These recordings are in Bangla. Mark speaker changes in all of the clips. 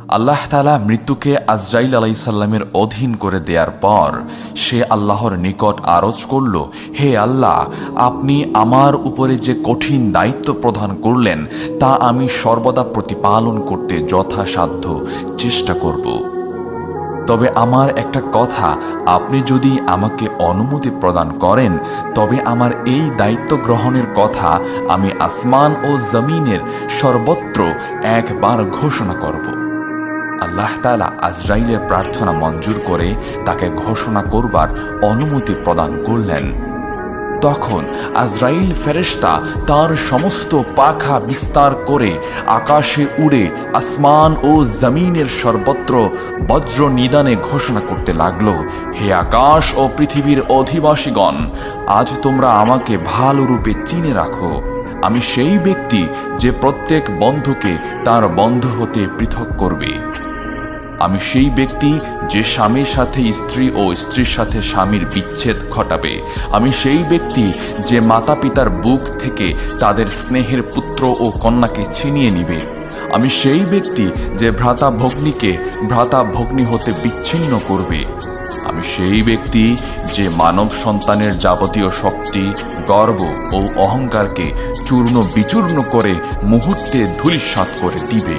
Speaker 1: আল্লাহ তাআলা মৃত্যুকে আজরাইল আলাইহিস সালামের অধীন করে দেওয়ার পর সে আল্লাহর নিকট আরজ করল, হে আল্লাহ, আপনি আমার উপরে যে কঠিন দায়িত্ব প্রদান করলেন তা আমি সর্বদা প্রতিপালন করতে যথাসাধ্য চেষ্টা করব। তবে আমার একটা কথা, আপনি যদি আমাকে অনুমতি প্রদান করেন তবে আমার এই দায়িত্ব গ্রহণের কথা আমি আসমান ও জমিনের সর্বত্র একবার ঘোষণা করব। আল্লাহ তাআলা আজরাইলের প্রার্থনা মঞ্জুর করে তাকে ঘোষণা করবার অনুমতি প্রদান করলেন। তখন আজরাইল ফেরেশতা তার সমস্ত পাখা বিস্তার করে আকাশে উড়ে আসমান ও জমিনের সর্বত্র বজ্র নিদানে ঘোষণা করতে লাগলো, হে আকাশ ও পৃথিবীর অধিবাসীগণ, আজ তোমরা আমাকে ভালো রূপে চিনে রাখো। আমি সেই ব্যক্তি যে প্রত্যেক বন্ধুকে তার বন্ধু হতে পৃথক করবে। আমি সেই ব্যক্তি যে স্বামীর সাথে স্ত্রী ও স্ত্রীর সাথে স্বামীর বিচ্ছেদ ঘটাবে। আমি সেই ব্যক্তি যে মাতা পিতার বুক থেকে তাদের স্নেহের পুত্র ও কন্যাকে ছিনিয়ে নিবে। আমি সেই ব্যক্তি যে ভ্রাতা ভগ্নীকে ভ্রাতা ভগ্নী হতে বিচ্ছিন্ন করবে। আমি সেই ব্যক্তি যে মানব সন্তানের যাবতীয় শক্তি, গর্ব ও অহংকারকে চূর্ণ বিচূর্ণ করে মুহূর্তে ধূলিসাৎ করে দিবে।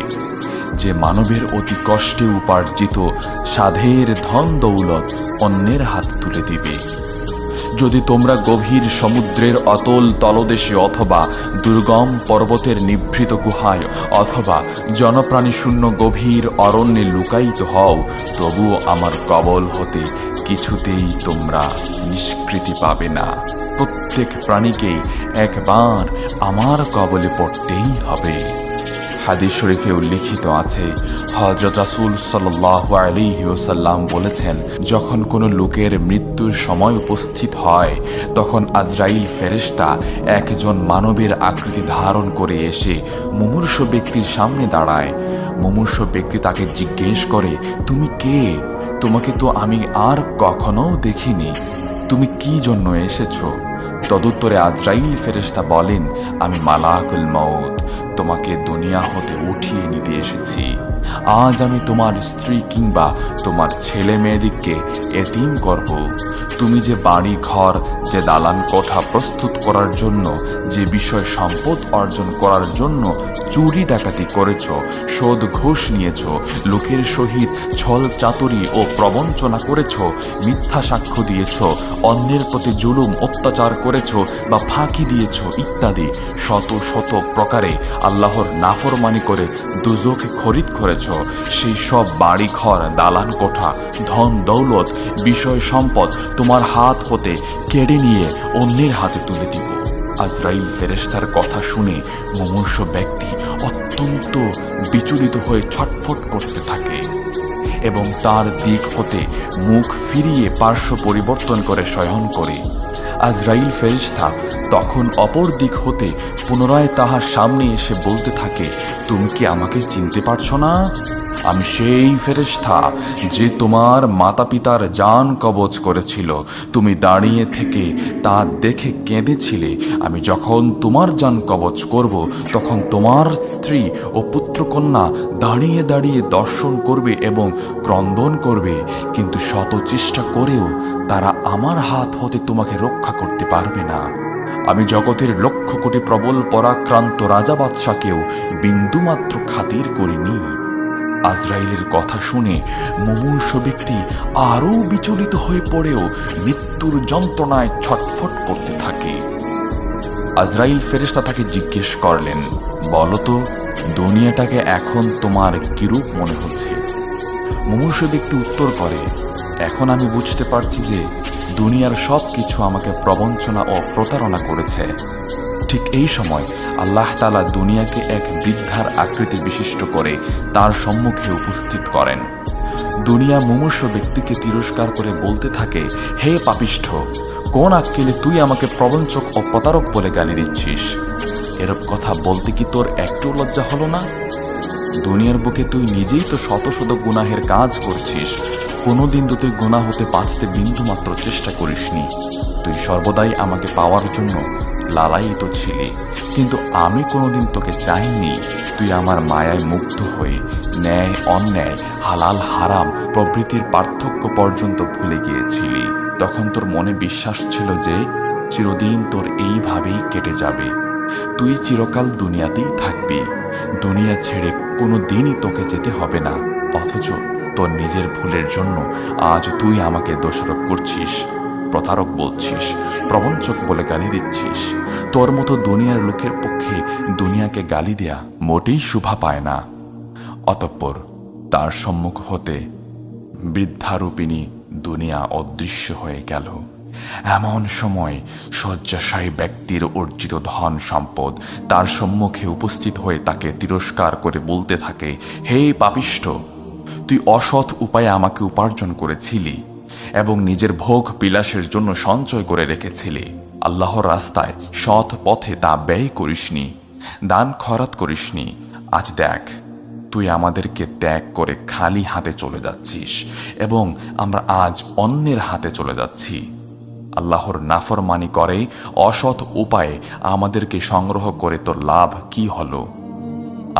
Speaker 1: যে মানবের অতি কষ্টে উপার্জিত সাধের ধন দৌলত অন্যের হাত তুলে দিবে। যদি তোমরা গভীর সমুদ্রের অতল তলদেশে অথবা দুর্গম পর্বতের নিভৃত গুহায় অথবা জনপ্রাণী শূন্য গভীর অরণ্যে লুকায়িত হও, তবুও আমার কবল হতে কিছুতেই তোমরা নিষ্কৃতি পাবে না। প্রত্যেক প্রাণীকেই একবার আমার কবলে পড়তেই হবে। হাদিস শরীফে উল্লিখিত আছে, হযরত রাসূল সাল্লাল্লাহু আলাইহি ওয়াসাল্লাম বলেছেন, যখন কোনো লোকের মৃত্যুর সময় উপস্থিত হয় তখন আজরাইল ফেরেশতা একজন মানবের আকৃতি ধারণ করে এসে মুমূর্ষ ব্যক্তির সামনে দাঁড়ায়। মুমূর্ষ ব্যক্তি তাকে জিজ্ঞেস করে, তুমি কে? তোমাকে তো আমি আর কখনো দেখিনি। তুমি কি জন্য এসেছো? তদুত্তরে আজরাইল ফেরেশতা বলেন, আমি মালাকুল মউত, তোমাকে দুনিয়া হতে উঠিয়ে নিতে এসেছি। আজ আমি তোমার স্ত্রী কিংবা তোমার ছেলে মেয়েদিকে এতিম করব। তুমি যে বাড়ি ঘর, যে দালান কোঠা প্রস্তুত করার জন্য, যে বিষয় সম্পদ অর্জন করার জন্য চুরি ডাকাতি করেছ, শোধ ঘুষ নিয়েছ, লোকের সহিত ছল চাতুরি ও প্রবঞ্চনা করেছ, মিথ্যা সাক্ষ্য দিয়েছ, অন্যের প্রতি জুলুম অত্যাচার করেছ বা ফাঁকি দিয়েছ ইত্যাদি শত শত প্রকারে আল্লাহর নাফরমানি করে দুজকে খরিদ করেছ, সেই সব বাড়ি ঘর, দালান কোঠা, ধন দৌলত, বিষয় সম্পদ তোমার হাত হতে কেড়ে নিয়ে অন্যের হাতে তুলে দিব। আজরাইল ফেরেশতার কথা শুনে মুমূর্ষ ব্যক্তি অত্যন্ত বিচলিত হয়ে ছটফট করতে থাকে এবং তার দিক হতে মুখ ফিরিয়ে পার্শ্ব পরিবর্তন করে শয়ন করে। আজরাইল ফেরেশতা তখন অপর দিক হতে পুনরায় তাহার সামনে এসে বলতে থাকে, তুমি কি আমাকে চিনতে পারছো না? আমি সেই ফেরেশতা যে তোমার মাতা পিতার জান কবজ করেছিল। তুমি দাঁড়িয়ে থেকে তা দেখে কেঁদেছিলে। আমি যখন তোমার জান কবজ করব তখন তোমার স্ত্রী ও পুত্রকন্যা দাঁড়িয়ে দাঁড়িয়ে দর্শন করবে এবং ক্রন্দন করবে, কিন্তু শত চেষ্টা করেও তারা আমার হাত হতে তোমাকে রক্ষা করতে পারবে না। আমি জগতের লক্ষ কোটি প্রবল পরাক্রান্ত রাজা বাদশাকেও বিন্দুমাত্র খাতির করিনি। আজরাইলের কথা শুনে মুমূর্ষ ব্যক্তি আরও বিচলিত হয়ে পড়েও মৃত্যুর যন্ত্রণায় ছটফট করতে থাকে। আজরাইল ফেরেশতা তাকে জিজ্ঞেস করলেন, বলো তো, দুনিয়াটাকে এখন তোমার কিরূপ মনে হচ্ছে? মুমূর্ষ ব্যক্তি উত্তর করে, এখন আমি বুঝতে পারছি যে দুনিয়ার সব কিছু আমাকে প্রবঞ্চনা ও প্রতারণা করেছে। ঠিক এই সময় আল্লাহ তাআলা দুনিয়াকে এক বৃদ্ধার আকৃতি বিশিষ্ট করে তার সম্মুখে উপস্থিত করেন। দুনিয়া মুমূর্ষ ব্যক্তিকে তিরস্কার করে বলতে থাকে, হে পাপিষ্ঠ, কোন আক্কেলে তুই আমাকে প্রবঞ্চক ও প্রতারক বলে গালি দিচ্ছিস? এরূপ কথা বলতে কি তোর একটু লজ্জা হলো না? দুনিয়ার বুকে তুই নিজেই তো শত শত গুনাহের কাজ করছিস। কোনোদিন তো তুই গুনাহ হতে বাঁচতে বিন্দুমাত্র চেষ্টা করিসনি। তুই সর্বদাই আমাকে পাওয়ার জন্য লালায়িত ছিলি, কিন্তু আমি কোনোদিন তোকে চাইনি। তুই আমার মায়ায় মুগ্ধ হয়ে ন্যায় অন্যায়, হালাল হারাম প্রভৃতির পার্থক্য পর্যন্ত ভুলে গিয়েছিলি। তখন তোর মনে বিশ্বাস ছিল যে চিরদিন তোর এইভাবেই কেটে যাবে, তুই চিরকাল দুনিয়াতেই থাকবি, দুনিয়া ছেড়ে কোনো দিনই তোকে যেতে হবে না। অথচ তোর নিজের ভুলের জন্য আজ তুই আমাকে দোষারোপ করছিস, প্রতারক বলছিস, প্রবঞ্চক বলে গালি দিচ্ছিস। তোর মতো দুনিয়ার লোকের পক্ষে দুনিয়াকে গালি দেয়া মোটেই শোভা পায় না। অতঃপর তার সম্মুখ হতে বৃদ্ধারূপিণী দুনিয়া অদৃশ্য হয়ে গেল। এমন সময় শয্যাশায়ী ব্যক্তির অর্জিত ধন সম্পদ তার সম্মুখে উপস্থিত হয়ে তাকে তিরস্কার করে বলতে থাকে, হে পাপিষ্ঠ, তুই অসৎ উপায়ে আমাকে উপার্জন করেছিলি এবং নিজের ভোগ বিলাসের জন্য সঞ্চয় করে রেখেছিলি। আল্লাহর রাস্তায় সৎ পথে তা ব্যয় করিসনি, দান খয়রাত করিসনি। আজ দেখ, তুই আমাদেরকে ত্যাগ করে খালি হাতে চলে যাচ্ছিস এবং আমরা আজ অন্যের হাতে চলে যাচ্ছি। আল্লাহর নাফরমানি করে অসৎ উপায়ে আমাদেরকে সংগ্রহ করে তোর লাভ কি হলো?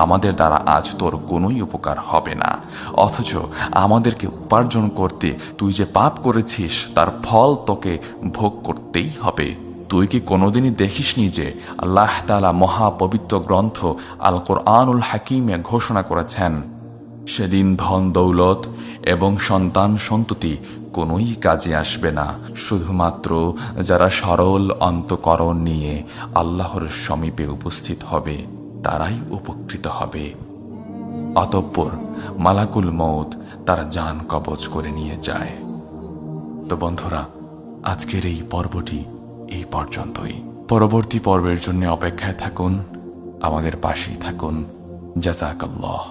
Speaker 1: আমাদের দ্বারা আজ তোর কোনোই উপকার হবে না, অথচ আমাদেরকে উপার্জন করতে তুই যে পাপ করেছিস তার ফল তোকে ভোগ করতেই হবে। তুই কি কোনোদিনই দেখিসনি যে আল্লাহ তাআলা মহাপবিত্র গ্রন্থ আল কোরআনুল হাকিমে ঘোষণা করেছেন, সেদিন ধন দৌলত এবং সন্তান সন্ততি কোনোই কাজে আসবে না, শুধুমাত্র যারা সরল অন্তঃকরণ নিয়ে আল্লাহর সমীপে উপস্থিত হবে তারাই উপকৃত হবে। অতঃপর মালাকুল মউত তার জান কবজ করে নিয়ে যায়। তো বন্ধুরা, আজকের এই পর্বটি এই পর্যন্তই। পরবর্তী পর্বের জন্য অপেক্ষায় থাকুন, আমাদের পাশেই থাকুন। জাযাকাল্লাহ।